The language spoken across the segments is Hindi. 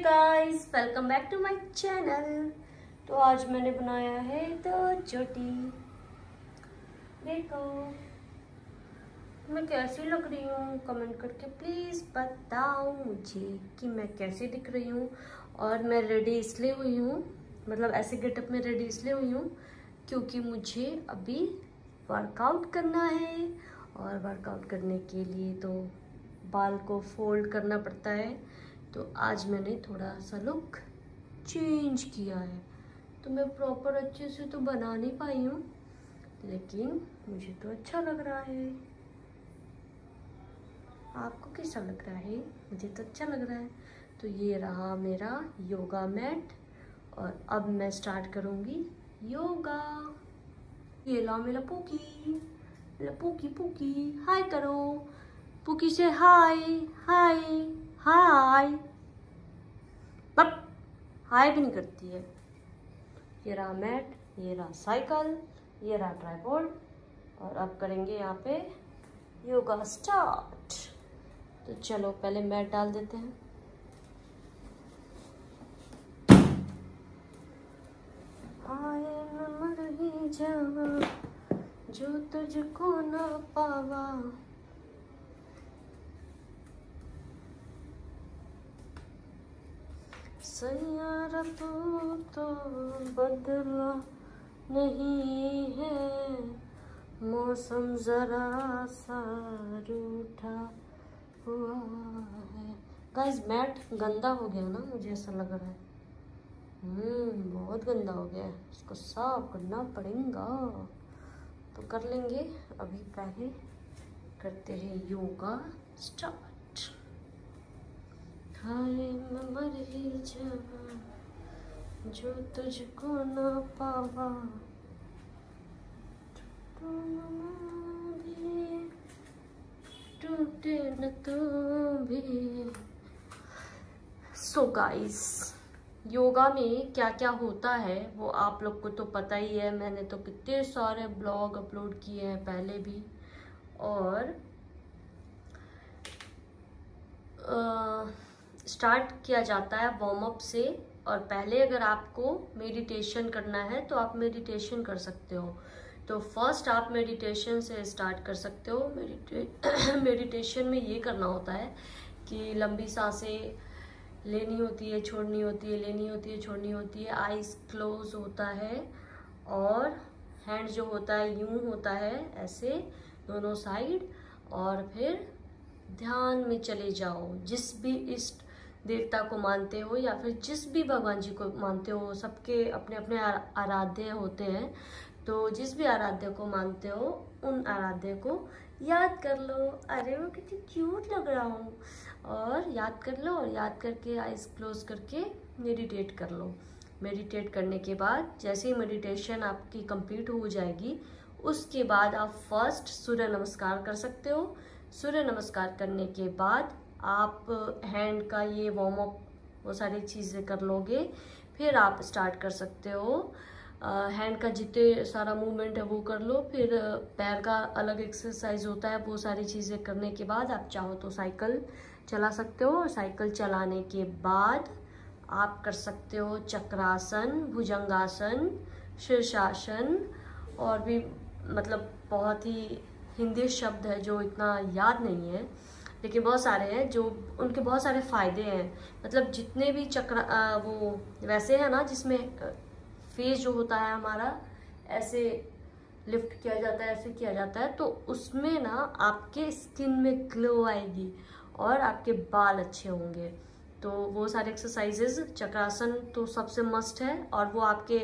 Guys, welcome back to my channel. तो आज मैंने बनाया है तो चोटी। देखो मैं कैसी लग रही हूँ, कमेंट करके प्लीज़ बताओ मुझे कि मैं कैसी दिख रही हूँ। और मैं रेडी इसलिए हुई हूँ, मतलब ऐसे गेटअप में रेडी इसलिए हुई हूँ क्योंकि मुझे अभी वर्कआउट करना है। और वर्कआउट करने के लिए तो बाल को फोल्ड करना पड़ता है। तो आज मैंने थोड़ा सा लुक चेंज किया है। तो मैं प्रॉपर अच्छे से तो बना नहीं पाई हूँ, लेकिन मुझे तो अच्छा लग रहा है। आपको कैसा लग रहा है? मुझे तो अच्छा लग रहा है। तो ये रहा मेरा योगा मैट और अब मैं स्टार्ट करूँगी योगा। ये ला मेरा पूकी, मेरा पूकी पूकी हाय करो। पूकी से हाय हाय हाय। बट हाय भी नहीं करती है। ये रहा मैट, ये रहा साइकिल, ये रहा ट्राइपॉड और अब करेंगे यहाँ पे योगा स्टार्ट। तो चलो पहले मैट डाल देते हैं। आए न मर ही जावा जो तुझको ना पावा। सैयारा तो बदला नहीं है, मौसम जरा सा रूठा हुआ है। गाइस मैट गंदा हो गया ना, मुझे ऐसा लग रहा है। बहुत गंदा हो गया है, इसको साफ करना पड़ेगा। तो कर लेंगे, अभी पहले करते हैं योगा स्टार्ट। हाय मैं मर ही जावा जो तुझको ना पावा, टूटे न तो भी। सो गाइस, योगा में क्या क्या होता है वो आप लोग को तो पता ही है। मैंने तो कितने सारे ब्लॉग अपलोड किए हैं पहले भी। और स्टार्ट किया जाता है वार्म अप से। और पहले अगर आपको मेडिटेशन करना है तो आप मेडिटेशन कर सकते हो। तो फर्स्ट आप मेडिटेशन से स्टार्ट कर सकते हो। मेडिटेशन में ये करना होता है कि लंबी सांसें लेनी होती है, छोड़नी होती है, लेनी होती है, छोड़नी होती है। आईज क्लोज होता है और हैंड जो होता है यूं होता है ऐसे दोनों साइड। और फिर ध्यान में चले जाओ। जिस भी इष्ट देवता को मानते हो या फिर जिस भी भगवान जी को मानते हो, सबके अपने अपने आराध्य होते हैं। तो जिस भी आराध्य को मानते हो उन आराध्य को याद कर लो। अरे वो कितनी क्यूट लग रहा हूँ। और याद कर लो और याद करके आइज क्लोज करके मेडिटेट कर लो। मेडिटेट करने के बाद जैसे ही मेडिटेशन आपकी कंप्लीट हो जाएगी, उसके बाद आप फर्स्ट सूर्य नमस्कार कर सकते हो। सूर्य नमस्कार करने के बाद आप हैंड का ये वार्म अप वो सारी चीज़ें कर लोगे। फिर आप स्टार्ट कर सकते हो हैंड का जितने सारा मूवमेंट है वो कर लो। फिर पैर का अलग एक्सरसाइज होता है, वो सारी चीज़ें करने के बाद आप चाहो तो साइकिल चला सकते हो। और साइकिल चलाने के बाद आप कर सकते हो चक्रासन, भुजंगासन, शीर्षासन और भी मतलब बहुत ही हिंदी शब्द है जो इतना याद नहीं है, लेकिन बहुत सारे हैं जो उनके बहुत सारे फायदे हैं। मतलब जितने भी चक्र वो वैसे है ना, जिसमें फेस जो होता है हमारा ऐसे लिफ्ट किया जाता है, ऐसे किया जाता है, तो उसमें ना आपके स्किन में ग्लो आएगी और आपके बाल अच्छे होंगे। तो वो सारे एक्सरसाइजेज, चक्रासन तो सबसे मस्ट है। और वो आपके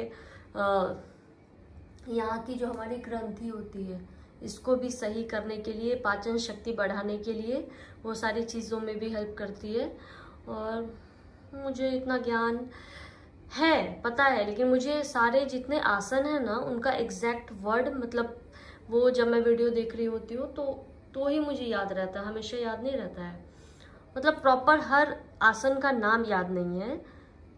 यहाँ की जो हमारी ग्रंथि होती है इसको भी सही करने के लिए, पाचन शक्ति बढ़ाने के लिए वो सारी चीज़ों में भी हेल्प करती है। और मुझे इतना ज्ञान है, पता है, लेकिन मुझे सारे जितने आसन है ना उनका एग्जैक्ट वर्ड मतलब वो जब मैं वीडियो देख रही होती हूँ तो ही मुझे याद रहता है, हमेशा याद नहीं रहता है। मतलब प्रॉपर हर आसन का नाम याद नहीं है,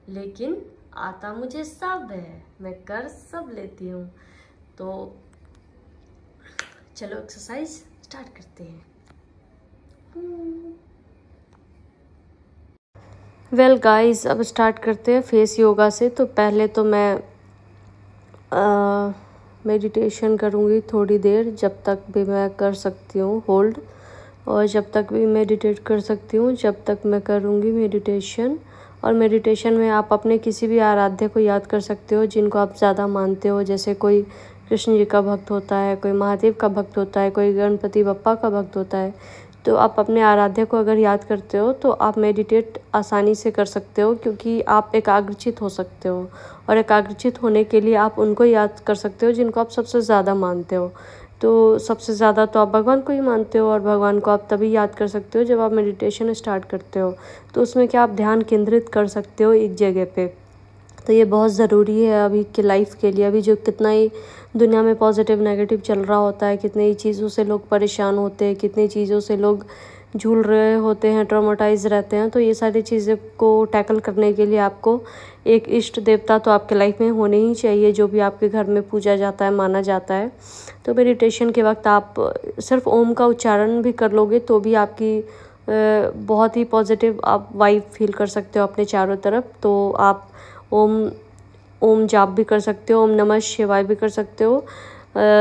लेकिन आता मुझे सब है, मैं कर सब लेती हूँ। तो चलो एक्सरसाइज स्टार्ट करते हैं। वेल गाइस, अब स्टार्ट करते हैं फेस योगा से। तो पहले तो मैं मेडिटेशन करूँगी थोड़ी देर, जब तक भी मैं कर सकती हूँ होल्ड, और जब तक भी मेडिटेट कर सकती हूँ जब तक मैं करूँगी मेडिटेशन। और मेडिटेशन में आप अपने किसी भी आराध्य को याद कर सकते हो जिनको आप ज़्यादा मानते हो, जैसे कोई कृष्ण जी का भक्त होता है, कोई महादेव का भक्त होता है, कोई गणपति बप्पा का भक्त होता है। तो आप अपने आराध्य को अगर याद करते हो तो आप मेडिटेट आसानी से कर सकते हो, क्योंकि आप एकाग्रचित हो सकते हो। और एकाग्रचित होने के लिए आप उनको याद कर सकते हो जिनको आप सबसे ज़्यादा मानते हो। तो सबसे ज़्यादा तो आप भगवान को ही मानते हो, और भगवान को आप तभी याद कर सकते हो जब आप मेडिटेशन स्टार्ट करते हो। तो उसमें क्या आप ध्यान केंद्रित कर सकते हो एक जगह पे। तो ये बहुत ज़रूरी है अभी के लाइफ के लिए। अभी जो कितना ही दुनिया में पॉजिटिव नेगेटिव चल रहा होता है, कितनी ही चीज़ों से लोग परेशान होते हैं, कितनी चीज़ों से लोग झूल रहे होते हैं, ट्रॉमेटाइज रहते हैं। तो ये सारी चीज़ें को टैकल करने के लिए आपको एक इष्ट देवता तो आपके लाइफ में होने ही चाहिए, जो भी आपके घर में पूजा जाता है, माना जाता है। तो मेडिटेशन के वक्त आप सिर्फ ओम का उच्चारण भी कर लोगे तो भी आपकी बहुत ही पॉजिटिव आप वाइब फील कर सकते हो अपने चारों तरफ। तो आप ओम जाप भी कर सकते हो, ओम नमः शिवाय भी कर सकते हो,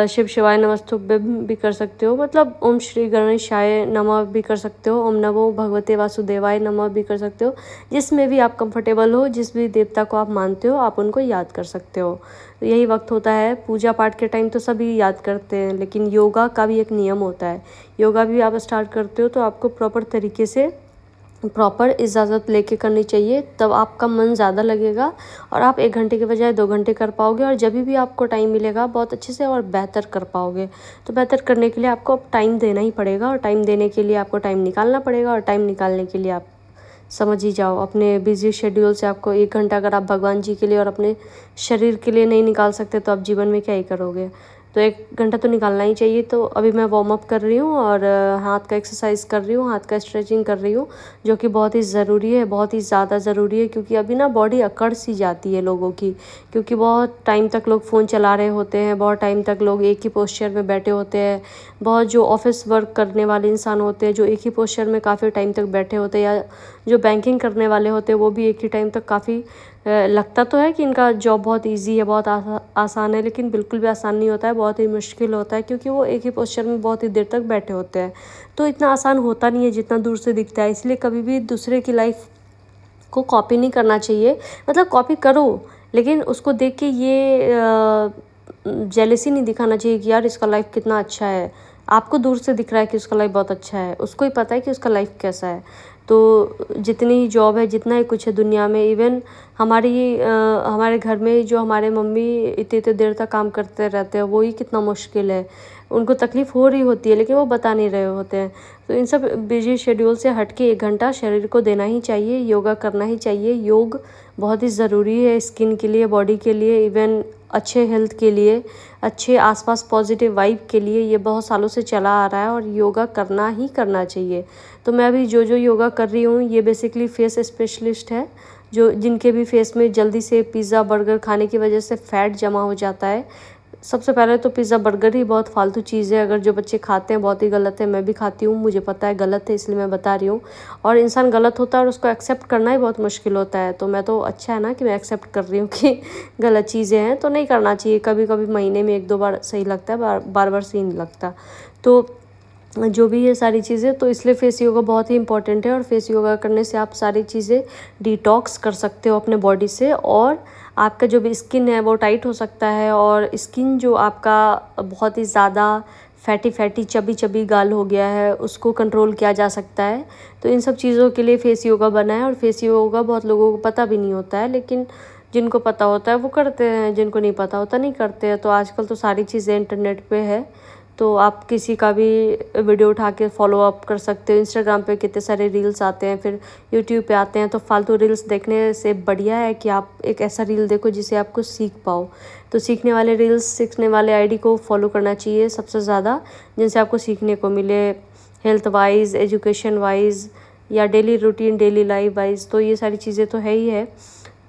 शिव शिवाय नमस्तुभ्यं भी कर सकते हो, मतलब ओम श्री गणेशाय नमः भी कर सकते हो, ओम नमो भगवते वासुदेवाय नमः भी कर सकते हो। जिसमें भी आप कंफर्टेबल हो, जिस भी देवता को आप मानते हो, आप उनको याद कर सकते हो। तो यही वक्त होता है। पूजा पाठ के टाइम तो सभी याद करते हैं, लेकिन योगा का भी एक नियम होता है। योगा भी आप स्टार्ट करते हो तो आपको प्रॉपर तरीके से प्रॉपर इजाज़त लेके करनी चाहिए, तब आपका मन ज़्यादा लगेगा और आप 1 घंटे के बजाय 2 घंटे कर पाओगे। और जब भी आपको टाइम मिलेगा बहुत अच्छे से और बेहतर कर पाओगे। तो बेहतर करने के लिए आपको अब टाइम देना ही पड़ेगा, और टाइम देने के लिए आपको टाइम निकालना पड़ेगा। और टाइम निकालने के लिए आप समझ ही जाओ, अपने बिजी शेड्यूल से आपको 1 घंटा अगर आप भगवान जी के लिए और अपने शरीर के लिए नहीं निकाल सकते तो आप जीवन में क्या ही करोगे। तो 1 घंटा तो निकालना ही चाहिए। तो अभी मैं वार्म अप कर रही हूँ और हाथ का एक्सरसाइज कर रही हूँ, हाथ का स्ट्रेचिंग कर रही हूँ, जो कि बहुत ही ज़रूरी है, बहुत ही ज़्यादा ज़रूरी है। क्योंकि अभी ना बॉडी अकड़ सी जाती है लोगों की, क्योंकि बहुत टाइम तक लोग फ़ोन चला रहे होते हैं, बहुत टाइम तक लोग एक ही पोस्चर में बैठे होते हैं। बहुत जो ऑफिस वर्क करने वाले इंसान होते हैं जो एक ही पोस्चर में काफ़ी टाइम तक बैठे होते हैं, या जो बैंकिंग करने वाले होते हैं वो भी एक ही टाइम तक काफ़ी लगता तो है कि इनका जॉब बहुत इजी है, बहुत आसान है, लेकिन बिल्कुल भी आसान नहीं होता है, बहुत ही मुश्किल होता है। क्योंकि वो एक ही पोस्चर में बहुत ही देर तक बैठे होते हैं। तो इतना आसान होता नहीं है जितना दूर से दिखता है। इसलिए कभी भी दूसरे की लाइफ को कॉपी नहीं करना चाहिए। मतलब कॉपी करो, लेकिन उसको देख के ये जेलसी नहीं दिखाना चाहिए कि यार इसका लाइफ कितना अच्छा है। आपको दूर से दिख रहा है कि उसका लाइफ बहुत अच्छा है, उसको ही पता है कि उसका लाइफ कैसा है। तो जितनी ही जॉब है, जितना ही कुछ है दुनिया में, इवन हमारे घर में जो हमारे मम्मी इतने इतने देर तक काम करते रहते हैं, वो ही कितना मुश्किल है। उनको तकलीफ़ हो रही होती है लेकिन वो बता नहीं रहे होते हैं। तो इन सब बिजी शेड्यूल से हट के 1 घंटा शरीर को देना ही चाहिए, योगा करना ही चाहिए। योग बहुत ही ज़रूरी है स्किन के लिए, बॉडी के लिए, इवन अच्छे हेल्थ के लिए, अच्छे आसपास पॉजिटिव वाइब के लिए। ये बहुत सालों से चला आ रहा है और योगा करना ही करना चाहिए। तो मैं अभी जो योगा कर रही हूँ ये बेसिकली फेस स्पेशलिस्ट है, जो जिनके भी फेस में जल्दी से पिज़्ज़ा बर्गर खाने की वजह से फ़ैट जमा हो जाता है। सबसे पहले तो पिज़्ज़ा बर्गर ही बहुत फालतू चीज़ है, अगर जो बच्चे खाते हैं बहुत ही गलत है। मैं भी खाती हूँ, मुझे पता है गलत है, इसलिए मैं बता रही हूँ। और इंसान गलत होता है और उसको एक्सेप्ट करना ही बहुत मुश्किल होता है। तो मैं तो अच्छा है ना कि मैं एक्सेप्ट कर रही हूँ कि गलत चीज़ें हैं, तो नहीं करना चाहिए। कभी कभी महीने में 1-2 बार सही लगता है, बार बार सही नहीं लगता। तो जो भी ये सारी चीज़ें, तो इसलिए फेस योगा बहुत ही इंपॉर्टेंट है। और फेस योगा करने से आप सारी चीज़ें डिटॉक्स कर सकते हो अपने बॉडी से, और आपका जो भी स्किन है वो टाइट हो सकता है। और स्किन जो आपका बहुत ही ज़्यादा फैटी चबी गाल हो गया है, उसको कंट्रोल किया जा सकता है। तो इन सब चीज़ों के लिए फेस योगा बना है। और फेस योगा बहुत लोगों को पता भी नहीं होता है, लेकिन जिनको पता होता है वो करते हैं, जिनको नहीं पता होता नहीं करते हैं। तो आजकल तो सारी चीज़ें इंटरनेट पे है, तो आप किसी का भी वीडियो उठा के फॉलो अप कर सकते हो। इंस्टाग्राम पे कितने सारे रील्स आते हैं, फिर यूट्यूब पे आते हैं। तो फालतू रील्स देखने से बढ़िया है कि आप एक ऐसा रील देखो जिसे आपको सीख पाओ। तो सीखने वाले रील्स, सीखने वाले आईडी को फॉलो करना चाहिए सबसे ज़्यादा, जिनसे आपको सीखने को मिले, हेल्थ वाइज, एजुकेशन वाइज, या daily routine, daily life wise. तो ये सारी चीज़ें तो है ही है।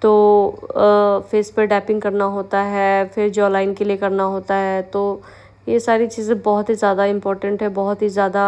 तो फेस पर डैपिंग करना होता है, फिर जॉ लाइन के लिए करना होता है। तो ये सारी चीज़ें बहुत ही ज़्यादा इम्पोर्टेंट है, बहुत ही ज़्यादा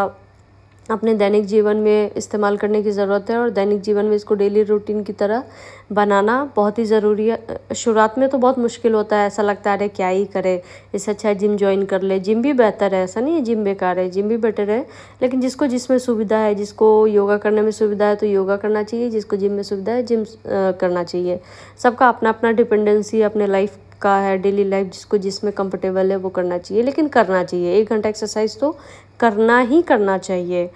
अपने दैनिक जीवन में इस्तेमाल करने की ज़रूरत है और दैनिक जीवन में इसको डेली रूटीन की तरह बनाना बहुत ही ज़रूरी है। शुरुआत में तो बहुत मुश्किल होता है, ऐसा लगता है अरे क्या ही करे, इससे अच्छा है जिम ज्वाइन कर ले। जिम भी बेहतर है, ऐसा नहीं है जिम बेकार है, जिम भी बेटर है, लेकिन जिसको जिसमें सुविधा है, जिसको योगा करने में सुविधा है तो योगा करना चाहिए, जिसको जिम में सुविधा है जिम करना चाहिए। सबका अपना अपना डिपेंडेंसी अपने लाइफ का है, डेली लाइफ जिसको जिसमें कंफर्टेबल है वो करना चाहिए, लेकिन करना चाहिए। 1 घंटा एक्सरसाइज तो करना ही करना चाहिए।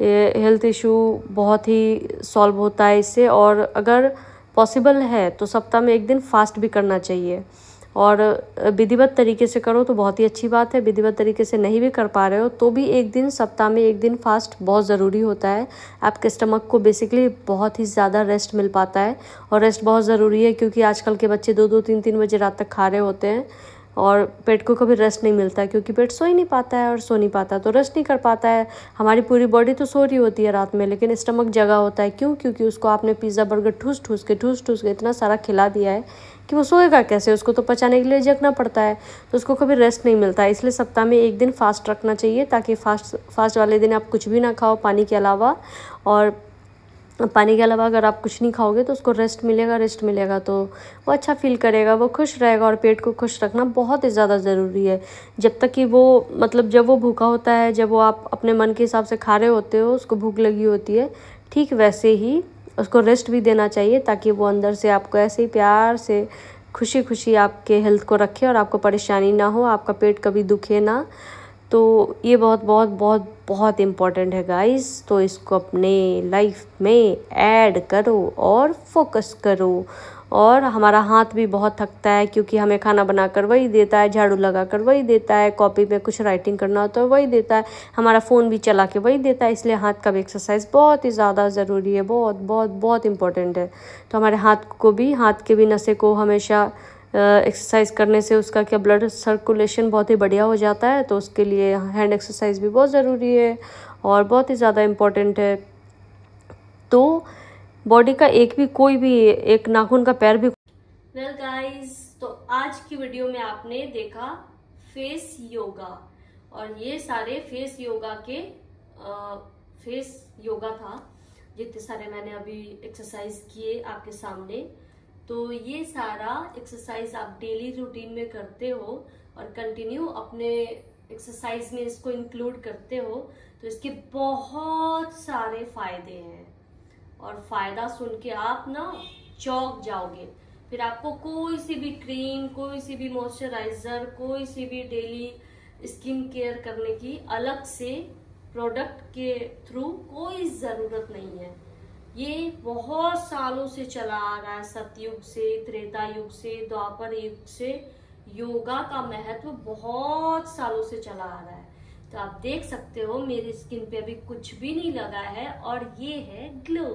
हेल्थ इशू बहुत ही सॉल्व होता है इससे, और अगर पॉसिबल है तो सप्ताह में 1 दिन फास्ट भी करना चाहिए, और विधिवत तरीके से करो तो बहुत ही अच्छी बात है। विधिवत तरीके से नहीं भी कर पा रहे हो तो भी 1 दिन सप्ताह में 1 दिन फास्ट बहुत ज़रूरी होता है। आपके स्टमक को बेसिकली बहुत ही ज़्यादा रेस्ट मिल पाता है, और रेस्ट बहुत ज़रूरी है क्योंकि आजकल के बच्चे 2-2 3-3 बजे रात तक खा रहे होते हैं और पेट को कभी रेस्ट नहीं मिलता है, क्योंकि पेट सो ही नहीं पाता है, और सो नहीं पाता तो रेस्ट नहीं कर पाता है। हमारी पूरी बॉडी तो सो रही होती है रात में, लेकिन स्टमक जगा होता है। क्यों? क्योंकि उसको आपने पिज़्ज़ा बर्गर ठूस ठूस के इतना सारा खिला दिया है कि वो सोएगा कैसे, उसको तो पचाने के लिए जगना पड़ता है, तो उसको कभी रेस्ट नहीं मिलता है। इसलिए सप्ताह में 1 दिन फास्ट रखना चाहिए, ताकि फास्ट वाले दिन आप कुछ भी ना खाओ पानी के अलावा, और पानी के अलावा अगर आप कुछ नहीं खाओगे तो उसको रेस्ट मिलेगा तो वो अच्छा फील करेगा, वो खुश रहेगा। और पेट को खुश रखना बहुत ही ज़्यादा ज़रूरी है। जब तक कि वो मतलब जब वो भूखा होता है, जब वो आप अपने मन के हिसाब से खा रहे होते हो, उसको भूख लगी होती है, ठीक वैसे ही उसको रेस्ट भी देना चाहिए, ताकि वो अंदर से आपको ऐसे ही प्यार से खुशी खुशी आपके हेल्थ को रखे और आपको परेशानी ना हो, आपका पेट कभी दुखे ना। तो ये बहुत बहुत बहुत बहुत इम्पॉर्टेंट है गाइस। तो इसको अपने लाइफ में ऐड करो और फोकस करो। और हमारा हाथ भी बहुत थकता है, क्योंकि हमें खाना बनाकर वही देता है, झाड़ू लगाकर वही देता है, कॉपी पे कुछ राइटिंग करना हो तो वही देता है, हमारा फ़ोन भी चला के वही देता है। इसलिए हाथ का भी एक्सरसाइज बहुत ही ज़्यादा ज़रूरी है, बहुत बहुत बहुत इम्पॉर्टेंट है। तो हमारे हाथ के भी नसें को हमेशा एक्सरसाइज करने से उसका क्या ब्लड सर्कुलेशन बहुत ही बढ़िया हो जाता है, तो उसके लिए हैंड एक्सरसाइज भी बहुत ज़रूरी है और बहुत ही ज़्यादा इम्पोर्टेंट है। तो बॉडी का कोई भी एक नाखून का पैर भी। वेल गाइस, तो आज की वीडियो में आपने देखा फेस योगा, और ये सारे फेस योगा के फेस योगा था, जितने सारे मैंने अभी एक्सरसाइज किए आपके सामने। तो ये सारा एक्सरसाइज आप डेली रूटीन में करते हो और कंटिन्यू अपने एक्सरसाइज में इसको इंक्लूड करते हो, तो इसके बहुत सारे फायदे हैं, और फायदा सुन के आप ना चौंक जाओगे। फिर आपको कोई सी भी क्रीम, कोई सी भी मॉइस्चराइजर, कोई सी भी डेली स्किन केयर करने की अलग से प्रोडक्ट के थ्रू कोई जरूरत नहीं है। ये बहुत सालों से चला आ रहा है, सतयुग से, त्रेता युग से, द्वापर युग से योगा का महत्व बहुत सालों से चला आ रहा है। तो आप देख सकते हो मेरी स्किन पे अभी कुछ भी नहीं लगा है, और ये है ग्लो,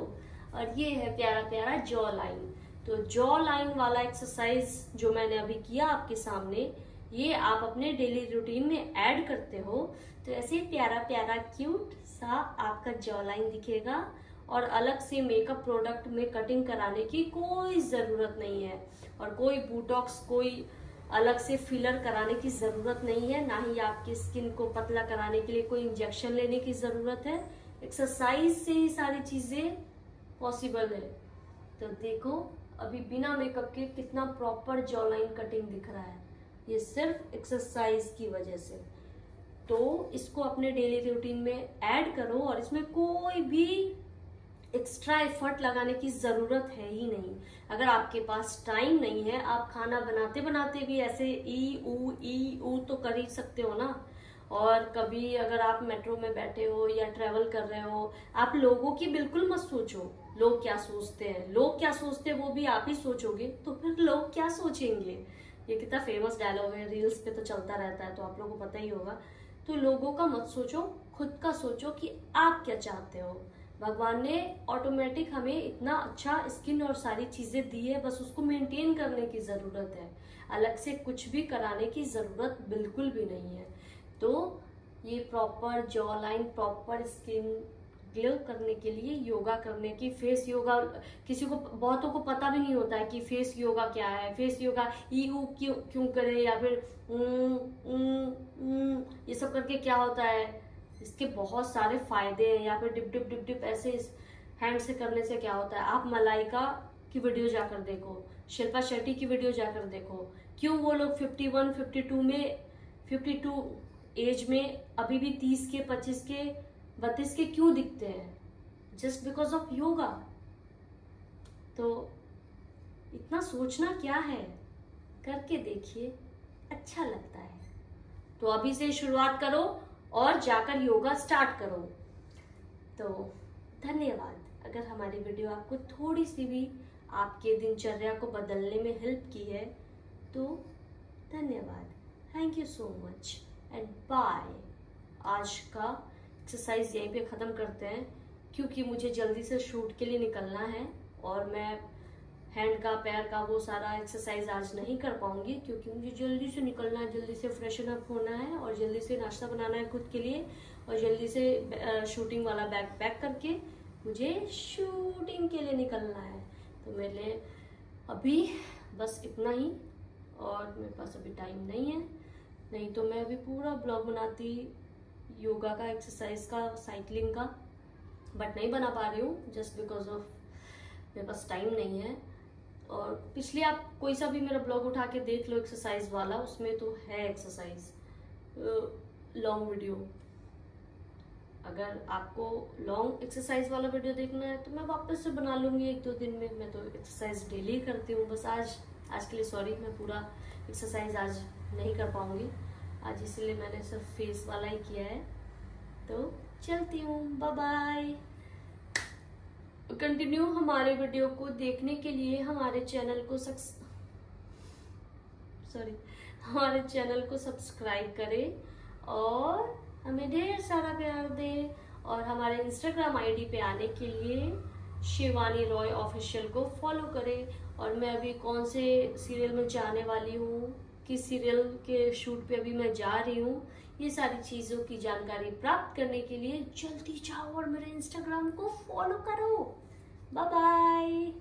और ये है प्यारा प्यारा जॉ लाइन। तो जॉ लाइन वाला एक्सरसाइज जो मैंने अभी किया आपके सामने, ये आप अपने डेली रूटीन में ऐड करते हो तो ऐसे प्यारा प्यारा क्यूट सा आपका जॉ लाइन दिखेगा, और अलग से मेकअप प्रोडक्ट में कटिंग कराने की कोई ज़रूरत नहीं है, और कोई बोटॉक्स, कोई अलग से फिलर कराने की ज़रूरत नहीं है, ना ही आपकी स्किन को पतला कराने के लिए कोई इंजेक्शन लेने की ज़रूरत है। एक्सरसाइज से ही सारी चीज़ें पॉसिबल है। तो देखो अभी बिना मेकअप के कितना प्रॉपर जॉ लाइन कटिंग दिख रहा है, ये सिर्फ एक्सरसाइज की वजह से। तो इसको अपने डेली रूटीन में ऐड करो, और इसमें कोई भी एक्स्ट्रा एफर्ट लगाने की ज़रूरत है ही नहीं। अगर आपके पास टाइम नहीं है, आप खाना बनाते बनाते भी ऐसे ई ऊ तो कर ही सकते हो ना। और कभी अगर आप मेट्रो में बैठे हो या ट्रैवल कर रहे हो, आप लोगों की बिल्कुल मत सोचो लोग क्या सोचते हैं। लोग क्या सोचते हैं वो भी आप ही सोचोगे, तो फिर लोग क्या सोचेंगे। ये कितना फेमस डायलॉग है, रील्स पे तो चलता रहता है, तो आप लोगों को पता ही होगा। तो लोगों का मत सोचो, खुद का सोचो कि आप क्या चाहते हो। भगवान ने ऑटोमेटिक हमें इतना अच्छा स्किन और सारी चीजें दी है, बस उसको मेंटेन करने की जरूरत है, अलग से कुछ भी कराने की जरूरत बिल्कुल भी नहीं है। तो ये proper jaw line, proper skin glow करने के लिए योगा करने की, फेस योगा, किसी को बहुतों को पता भी नहीं होता है कि फेस योगा क्या है। फेस योगा यू क्यों करे, या फिर ये सब करके क्या होता है, इसके बहुत सारे फायदे हैं। यहाँ पे डिप डिप डिप डिप ऐसे इस हैंड से करने से क्या होता है, आप मलाइका की वीडियो जाकर देखो, शिल्पा शेट्टी की वीडियो जाकर देखो, क्यों वो लोग 51, 52 एज में अभी भी 30 के, 25 के, 32 के क्यों दिखते हैं? Just because of yoga. तो इतना सोचना क्या है, करके देखिए, अच्छा लगता है। तो अभी से शुरुआत करो और जाकर योगा स्टार्ट करो। तो धन्यवाद। अगर हमारी वीडियो आपको थोड़ी सी भी आपके दिनचर्या को बदलने में हेल्प की है तो धन्यवाद। Thank you so much and bye. आज का एक्सरसाइज यहीं पे ख़त्म करते हैं, क्योंकि मुझे जल्दी से शूट के लिए निकलना है और मैं हैंड का, पैर का वो सारा एक्सरसाइज आज नहीं कर पाऊंगी, क्योंकि मुझे जल्दी से निकलना है, जल्दी से फ्रेशन अप होना है और जल्दी से नाश्ता बनाना है खुद के लिए और जल्दी से शूटिंग वाला बैग पैक करके मुझे शूटिंग के लिए निकलना है। तो मेरे अभी बस इतना ही, और मेरे पास अभी टाइम नहीं है, नहीं तो मैं अभी पूरा ब्लॉग बनाती योगा का, एक्सरसाइज का, साइकिलिंग का, बट नहीं बना पा रही हूँ जस्ट बिकॉज ऑफ मेरे पास टाइम नहीं है। और पिछले आप कोई सा भी मेरा ब्लॉग उठा के देख लो एक्सरसाइज वाला, उसमें तो है एक्सरसाइज लॉन्ग वीडियो। अगर आपको लॉन्ग एक्सरसाइज वाला वीडियो देखना है तो मैं वापस से बना लूंगी 1-2 दिन में। मैं तो एक्सरसाइज डेली करती हूँ, बस आज के लिए सॉरी, मैं पूरा एक्सरसाइज आज नहीं कर पाऊंगी आज, इसलिए मैंने सिर्फ फेस वाला ही किया है। तो चलती हूँ, बाय बाय। कंटिन्यू हमारे वीडियो को देखने के लिए हमारे चैनल को सब्सक्राइब करें और हमें ढेर सारा प्यार दें। और हमारे इंस्टाग्राम आईडी पे आने के लिए शिवानी रॉय ऑफिशियल को फॉलो करें। और मैं अभी कौन से सीरियल में जाने वाली हूँ, किस सीरियल के शूट पे अभी मैं जा रही हूँ, ये सारी चीज़ों की जानकारी प्राप्त करने के लिए जल्दी जाओ और मेरे इंस्टाग्राम को फॉलो करो। Bye bye.